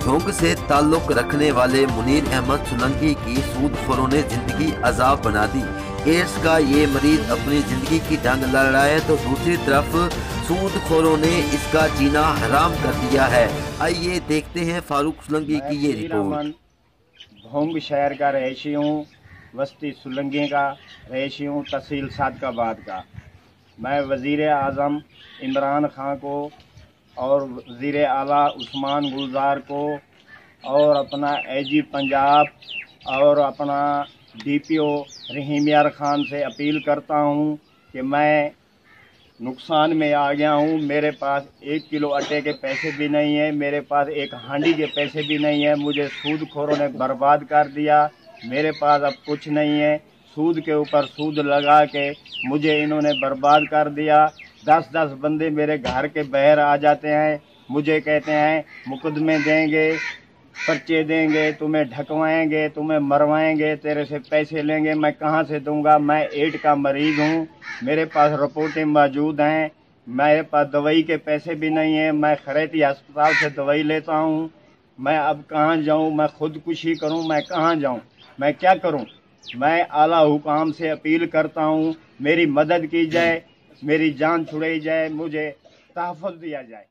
ढोंग से ताल्लुक रखने वाले मुनीर अहमद सोलंकी की सूदखोरों ने जिंदगी अजाब बना दी। एड्स का ये मरीज अपनी जिंदगी की जंग लड़ रहा है तो दूसरी तरफ सूदखोरों ने इसका जीना हराम कर दिया है। आइए देखते हैं फारूक सोलंकी की ये रिपोर्ट। ढोंग शहर का रहायशी हूँ, बस्ती सोलंकी का रहायशी हूँ, तहसील सादकाबाद का। मैं वज़ीर आज़म इमरान खान को और वज़ीर आला उस्मान गुलजार को और अपना AG पंजाब और अपना DPO रहीम यार खान से अपील करता हूँ कि मैं नुकसान में आ गया हूँ। मेरे पास 1 किलो आटे के पैसे भी नहीं है, मेरे पास एक हांडी के पैसे भी नहीं है। मुझे सूदखोरों ने बर्बाद कर दिया। मेरे पास अब कुछ नहीं है। सूद के ऊपर सूद लगा के मुझे इन्होंने बर्बाद कर दिया। 10-10 बंदे मेरे घर के बाहर आ जाते हैं, मुझे कहते हैं मुकदमे देंगे, पर्चे देंगे, तुम्हें ढकवाएंगे, तुम्हें मरवाएंगे, तेरे से पैसे लेंगे। मैं कहाँ से दूंगा? मैं एड का मरीज़ हूँ, मेरे पास रिपोर्टें मौजूद हैं, मेरे पास दवाई के पैसे भी नहीं हैं। मैं खैरियती अस्पताल से दवाई लेता हूँ। मैं अब कहाँ जाऊँ? मैं खुदकुशी करूँ? मैं कहाँ जाऊँ? मैं क्या करूँ? मैं आला हुकाम से अपील करता हूँ, मेरी मदद की जाए, मेरी जान छुड़ाई जाए, मुझे तहफ़्फ़ुज़ दिया जाए।